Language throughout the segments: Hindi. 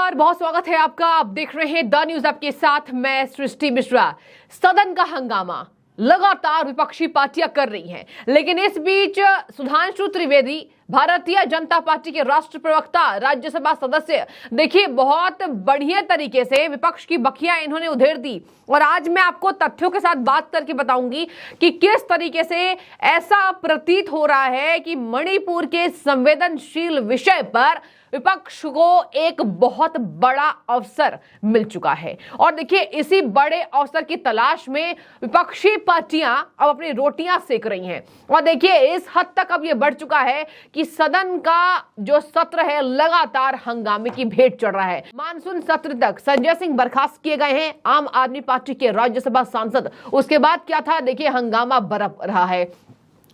नमस्कार, बहुत स्वागत है आपका। आप देख रहे हैं द न्यूज आपके साथ मैं सृष्टि मिश्रा। सदन का हंगामा लगातार विपक्षी पार्टियां कर रही हैं, लेकिन इस बीच सुधांशु त्रिवेदी भारतीय जनता पार्टी के राष्ट्र प्रवक्ता, राज्यसभा सदस्य, देखिए बहुत बढ़िया तरीके से विपक्ष की बखियां इन्होंने उधेड़ दी। और आज मैं आपको तथ्यों के साथ बात करके बताऊंगी कि किस तरीके से ऐसा प्रतीत हो रहा है कि मणिपुर के संवेदनशील विषय पर विपक्ष को एक बहुत बड़ा अवसर मिल चुका है। और देखिए इसी बड़े अवसर की तलाश में विपक्षी पार्टियां अब अपनी रोटियां सेक रही हैं। और देखिए इस हद तक अब यह बढ़ चुका है कि सदन का जो सत्र है लगातार हंगामे की भेंट चढ़ रहा है। मानसून सत्र तक संजय सिंह बर्खास्त किए गए हैं, आम आदमी पार्टी के राज्यसभा सांसद। उसके बाद क्या था, देखिए हंगामा बरप रहा है।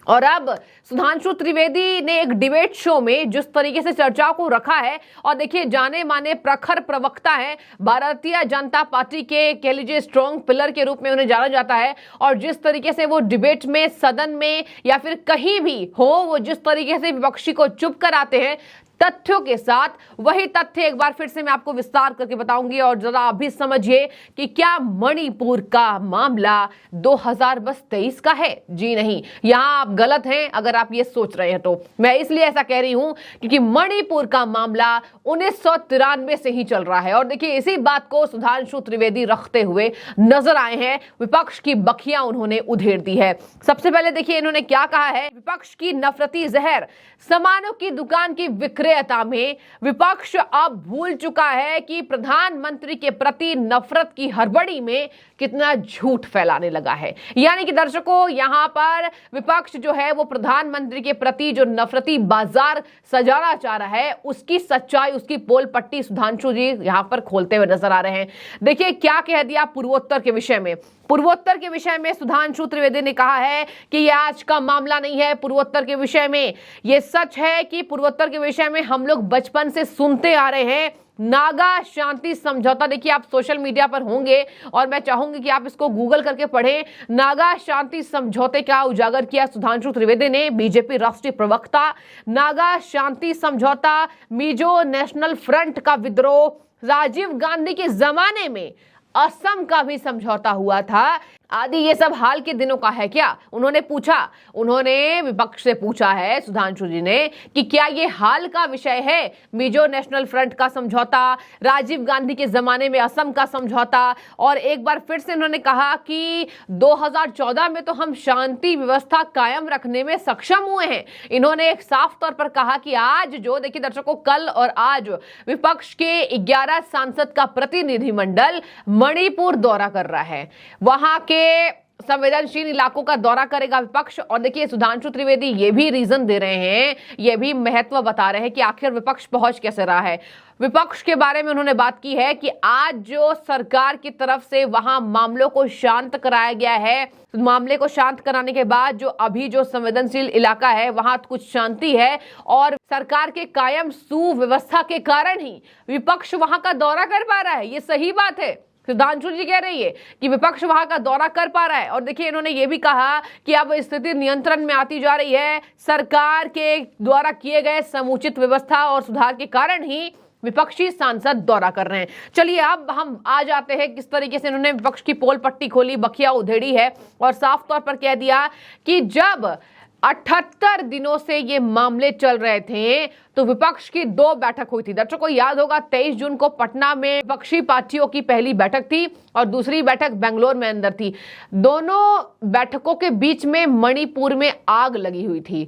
और अब सुधांशु त्रिवेदी ने एक डिबेट शो में जिस तरीके से चर्चाओं को रखा है, और देखिए जाने माने प्रखर प्रवक्ता है भारतीय जनता पार्टी के, कह लीजिए स्ट्रॉन्ग पिलर के रूप में उन्हें जाना जाता है। और जिस तरीके से वो डिबेट में, सदन में या फिर कहीं भी हो, वो जिस तरीके से विपक्षी को चुप कराते हैं तथ्यों के साथ, वही तथ्य एक बार फिर से मैं आपको विस्तार करके बताऊंगी। और जरा अभी समझिए कि क्या मणिपुर का मामला 2023 का है? जी नहीं, यहां आप गलत हैं अगर आप ये सोच रहे हैं तो। मैं इसलिए ऐसा कह रही हूं क्योंकि मणिपुर का मामला 1993 से ही चल रहा है। और देखिए इसी बात को सुधांशु त्रिवेदी रखते हुए नजर आए हैं। विपक्ष की बखियां उन्होंने उधेड़ दी है। सबसे पहले देखिए इन्होंने क्या कहा है। विपक्ष की नफरती जहर, सामानों की दुकान की विक्रेता में विपक्ष अब भूल चुका है कि प्रधानमंत्री के प्रति नफरत की हड़बड़ी में कितना झूठ फैलाने लगा है। यानी कि दर्शकों, यहां पर विपक्ष जो है वो प्रधानमंत्री के प्रति जो नफरती बाजार सजाना चाह रहा है, उसकी सच्चाई, उसकी पोल पट्टी सुधांशु जी यहां पर खोलते हुए नजर आ रहे हैं। देखिए क्या कह दिया पूर्वोत्तर के विषय में। पूर्वोत्तर के विषय में सुधांशु त्रिवेदी ने कहा है कि यह आज का मामला नहीं है। पूर्वोत्तर के विषय में यह सच है कि पूर्वोत्तर के विषय में हम लोग बचपन से सुनते आ रहे हैं नागा शांति समझौता। देखिए आप सोशल मीडिया पर होंगे और मैं चाहूंगी कि आप इसको गूगल करके पढ़ें। नागा शांति समझौते का उजागर किया सुधांशु त्रिवेदी ने, बीजेपी राष्ट्रीय प्रवक्ता। नागा शांति समझौता, मिजो नेशनल फ्रंट का विद्रोह, राजीव गांधी के जमाने में असम का भी समझौता हुआ था आदि, ये सब हाल के दिनों का है क्या? उन्होंने पूछा, उन्होंने विपक्ष से पूछा है सुधांशु जी ने कि क्या ये हाल का विषय है? मिजो नेशनल फ्रंट का समझौता, राजीव गांधी के जमाने में असम का समझौता। और एक बार फिर से उन्होंने कहा कि 2014 में तो हम शांति व्यवस्था कायम रखने में सक्षम हुए हैं। इन्होंने एक साफ तौर पर कहा कि आज जो, देखिए दर्शकों, कल और आज विपक्ष के 11 सांसद का प्रतिनिधिमंडल मणिपुर दौरा कर रहा है। वहां के संवेदनशील इलाकों का दौरा करेगा विपक्ष। और देखिए सुधांशु त्रिवेदी ये भी रीजन दे रहे हैं, ये भी महत्व बता रहे हैं कि आखिर विपक्ष पहुंच कैसे रहा है। विपक्ष के बारे में उन्होंने बात की है कि आज जो सरकार की तरफ से वहां मामलों को शांत कराया गया है, मामले को शांत कराने के बाद जो अभी जो संवेदनशील इलाका है वहां कुछ शांति है, और सरकार के कायम सुव्यवस्था के कारण ही विपक्ष वहां का दौरा कर पा रहा है। ये सही बात है। सुधांशु जी कह रही है कि विपक्ष वहां का दौरा कर पा रहा है। और देखिए इन्होंने ये भी कहा कि अब स्थिति नियंत्रण में आती जा रही है। सरकार के द्वारा किए गए समुचित व्यवस्था और सुधार के कारण ही विपक्षी सांसद दौरा कर रहे हैं। चलिए अब हम आ जाते हैं किस तरीके से इन्होंने विपक्ष की पोल पट्टी खोली, बखिया उधेड़ी है और साफ तौर पर कह दिया कि जब 78 दिनों से ये मामले चल रहे थे तो विपक्ष की 2 बैठक हुई थी। दर्शकों को याद होगा 23 जून को पटना में विपक्षी पार्टियों की पहली बैठक थी और दूसरी बैठक बेंगलोर में अंदर थी। दोनों बैठकों के बीच में मणिपुर में आग लगी हुई थी।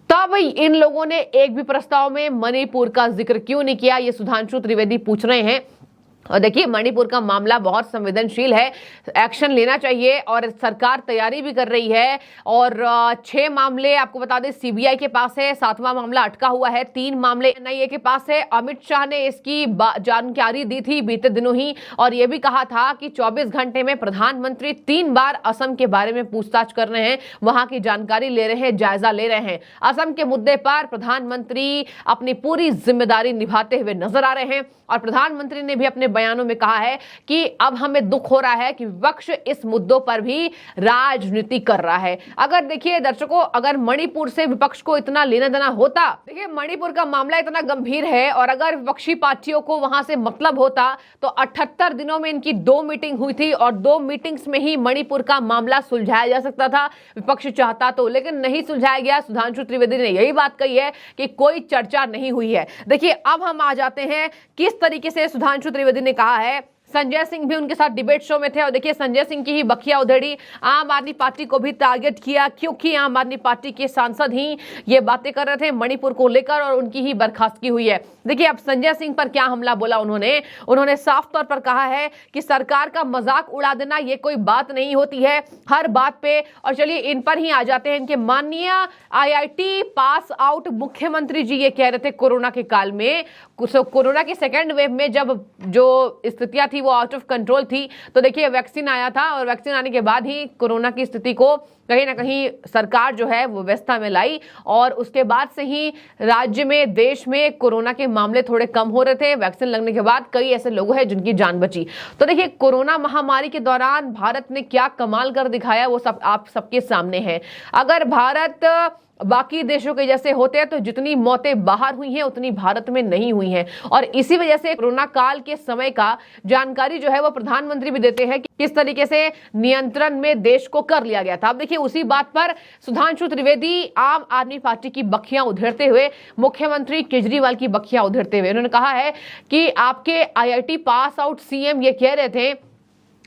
तब इन लोगों ने एक भी प्रस्ताव में मणिपुर का जिक्र क्यों नहीं किया, ये सुधांशु त्रिवेदी पूछ रहे हैं। और देखिए मणिपुर का मामला बहुत संवेदनशील है, एक्शन लेना चाहिए और सरकार तैयारी भी कर रही है। और 6 मामले आपको बता दें सीबीआई के पास है, 7वां मामला अटका हुआ है, 3 मामले एनआईए के पास है। अमित शाह ने इसकी जानकारी दी थी बीते दिनों ही, और यह भी कहा था कि 24 घंटे में प्रधानमंत्री 3 बार असम के बारे में पूछताछ कर रहे हैं, वहां की जानकारी ले रहे हैं, जायजा ले रहे हैं। असम के मुद्दे पर प्रधानमंत्री अपनी पूरी जिम्मेदारी निभाते हुए नजर आ रहे हैं और प्रधानमंत्री ने भी अपने बयानों में कहा है कि अब हमें दुख हो रहा है कि विपक्ष इस मुद्दों पर भी राजनीति कर रहा है। अगर देखिए दर्शकों, अगर मणिपुर से विपक्ष को इतना लेना देना होता, देखिए मणिपुर का मामला इतना गंभीर है और अगर विपक्षी पार्टियों को वहां से मतलब होता तो 78 दिनों में इनकी 2 मीटिंग हुई थी और 2 मीटिंग्स में ही मणिपुर का मामला सुलझाया जा सकता था विपक्ष चाहता तो, लेकिन नहीं सुलझाया गया। सुधांशु त्रिवेदी ने यही बात कही है कि कोई चर्चा नहीं हुई है। देखिए अब हम आ जाते हैं किस तरीके से सुधांशु त्रिवेदी ने कहा है। संजय सिंह भी उनके साथ डिबेट शो में थे और देखिए संजय सिंह की ही बखिया उधेड़ी, आम आदमी पार्टी को भी टारगेट किया क्योंकि आम आदमी पार्टी के सांसद ही ये बातें कर रहे थे मणिपुर को लेकर और उनकी ही बर्खास्तगी हुई है। देखिए अब संजय सिंह पर क्या हमला बोला उन्होंने साफ तौर पर कहा है कि सरकार का मजाक उड़ा देना ये कोई बात नहीं होती है हर बात पे। और चलिए इन पर ही आ जाते हैं। इनके माननीय IIT पास आउट मुख्यमंत्री जी ये कह रहे थे कोरोना के काल में, कोरोना के सेकेंड वेव में जब जो स्थितियां वो आउट ऑफ कंट्रोल थी, तो देखिए वैक्सीन आया था और वैक्सीन आने के बाद ही कोरोना की स्थिति को कहीं ना कहीं सरकार जो है वो व्यवस्था में लाई और उसके बाद से ही राज्य में, देश में कोरोना के मामले थोड़े कम हो रहे थे। वैक्सीन लगने के बाद कई ऐसे लोग हैं जिनकी जान बची। तो देखिए कोरोना महामारी के दौरान भारत ने क्या कमाल कर दिखाया वो सब आप सबके सामने है। अगर भारत बाकी देशों के जैसे होते हैं तो जितनी मौतें बाहर हुई हैं उतनी भारत में नहीं हुई हैं और इसी वजह से कोरोना काल के समय का जानकारी जो है वो प्रधानमंत्री भी देते हैं कि किस तरीके से नियंत्रण में देश को कर लिया गया था। अब देखिए उसी बात पर सुधांशु त्रिवेदी आम आदमी पार्टी की बखियां उधेड़ते हुए, मुख्यमंत्री केजरीवाल की बखियां उधेड़ते हुए उन्होंने कहा है कि आपके IIT पास आउट CM ये कह रहे थे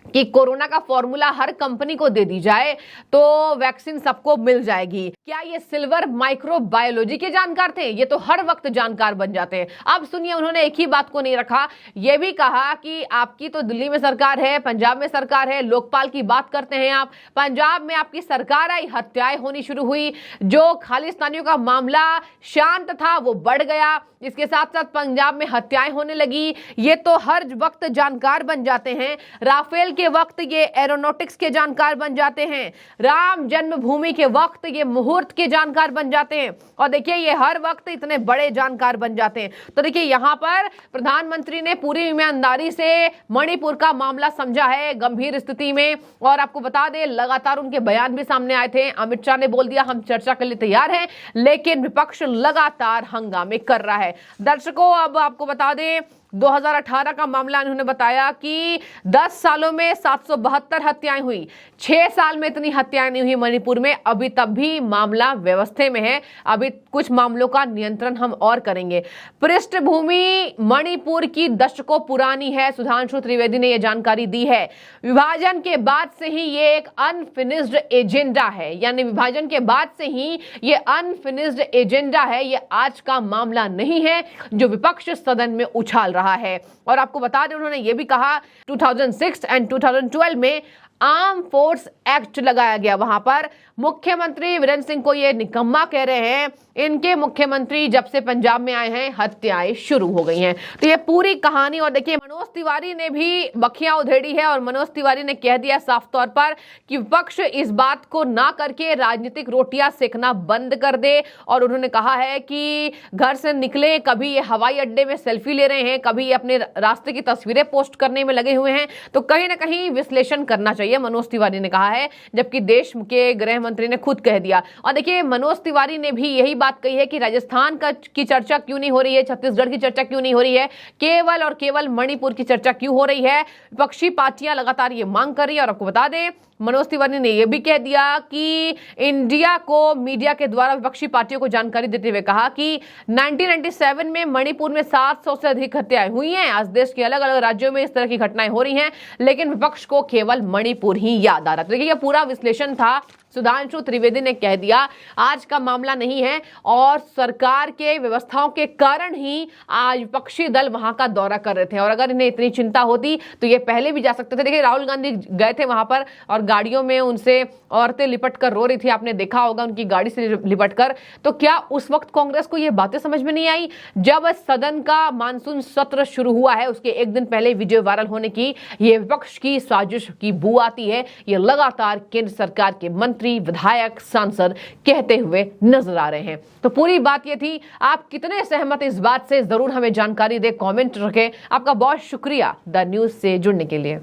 कि कोरोना का फॉर्मूला हर कंपनी को दे दी जाए तो वैक्सीन सबको मिल जाएगी। क्या ये सिल्वर माइक्रोबायोलॉजी के जानकार थे? ये तो हर वक्त जानकार बन जाते हैं। अब सुनिए, उन्होंने एक ही बात को नहीं रखा, ये भी कहा कि आपकी तो दिल्ली में सरकार है, पंजाब में सरकार है, लोकपाल की बात करते हैं आप। पंजाब में आपकी सरकार आई, हत्याएं होनी शुरू हुई, जो खालिस्तानियों का मामला शांत था वो बढ़ गया, इसके साथ साथ पंजाब में हत्याएं होने लगी। ये तो हर वक्त जानकार बन जाते हैं। राफेल के वक्त ये एरोनॉटिक्स के जानकार बन जाते हैं, राम जन्मभूमि के वक्त ये मुहूर्त के जानकार बन जाते हैं और देखिए ये हर वक्त इतने बड़े जानकार बन जाते हैं। तो देखिए यहां पर प्रधानमंत्री ने पूरी ईमानदारी से मणिपुर का मामला समझा है गंभीर स्थिति में और आपको बता दें लगातार उनके बयान भी सामने आए थे। अमित शाह ने बोल दिया हम चर्चा के लिए तैयार हैं, लेकिन विपक्ष लगातार हंगामे कर रहा है। दर्शकों अब आपको बता दें 2018 का मामला उन्होंने बताया कि 10 सालों में 772 हत्याएं हुई, 6 साल में इतनी हत्याएं नहीं हुई मणिपुर में। अभी तब भी मामला व्यवस्था में है, अभी कुछ मामलों का नियंत्रण हम और करेंगे। पृष्ठभूमि मणिपुर की दशकों पुरानी है, सुधांशु त्रिवेदी ने यह जानकारी दी है। विभाजन के बाद से ही ये एक अनफिनिश्ड एजेंडा है, यानी विभाजन के बाद से ही ये अनफिनिश्ड एजेंडा है, ये आज का मामला नहीं है जो विपक्ष सदन में उछाल रहा है। और आपको बता दें उन्होंने ये भी कहा 2006 एंड 2012 में आर्म फोर्स एक्ट लगाया गया, वहां पर मुख्यमंत्री वीरेंद्र सिंह को ये निकम्मा कह रहे हैं। इनके मुख्यमंत्री जब से पंजाब में आए हैं हत्याएं शुरू हो गई हैं। तो ये पूरी कहानी। और देखिए मनोज तिवारी ने भी बखियां उधेड़ी है और मनोज तिवारी ने कह दिया साफ तौर पर कि विपक्ष इस बात को ना करके राजनीतिक रोटियां सेकना बंद कर दे। और उन्होंने कहा है कि घर से निकले, कभी ये हवाई अड्डे में सेल्फी ले रहे हैं, कभी ये अपने रास्ते की तस्वीरें पोस्ट करने में लगे हुए हैं, तो कहीं ना कहीं विश्लेषण करना चाहिए, मनोज तिवारी ने कहा है, जबकि देश के गृह मंत्री ने खुद कह दिया। और देखिए मनोज तिवारी ने भी यही बात कही है कि राजस्थान की चर्चा क्यों नहीं हो रही है, छत्तीसगढ़ की चर्चा क्यों नहीं हो रही है, केवल और केवल मणिपुर की चर्चा क्यों हो रही है। विपक्षी पार्टियां लगातार ये मांग कर रही है। और आपको बता दें मनोज तिवारी ने यह भी कह दिया कि इंडिया को मीडिया के द्वारा विपक्षी पार्टियों को जानकारी देते हुए कहा कि 1997 में मणिपुर में 700 से अधिक हत्याएं हुई हैं। आज देश के अलग अलग राज्यों में इस तरह की घटनाएं हो रही हैं, लेकिन विपक्ष को केवल मणिपुर ही याद आ रहा था। देखिए यह पूरा विश्लेषण था, सुधांशु त्रिवेदी ने कह दिया आज का मामला नहीं है और सरकार के व्यवस्थाओं के कारण ही आज विपक्षी दल वहां का दौरा कर रहे थे। और अगर इन्हें इतनी चिंता होती तो ये पहले भी जा सकते थे। देखिए राहुल गांधी गए थे वहां पर और गाड़ियों में उनसे औरतें लिपट कर रो रही थी, आपने देखा होगा उनकी गाड़ी से लिपट कर। तो क्या उस वक्त कांग्रेस को ये बातें समझ में नहीं आई? जब सदन का मानसून सत्र शुरू हुआ है उसके एक दिन पहले वीडियो वायरल होने की ये विपक्ष की साजिश की बू आती है। ये लगातार केंद्र सरकार के मंत्री मंत्री, विधायक, सांसद कहते हुए नजर आ रहे हैं। तो पूरी बात ये थी, आप कितने सहमत इस बात से जरूर हमें जानकारी दें, कमेंट रखें। आपका बहुत शुक्रिया द न्यूज से जुड़ने के लिए।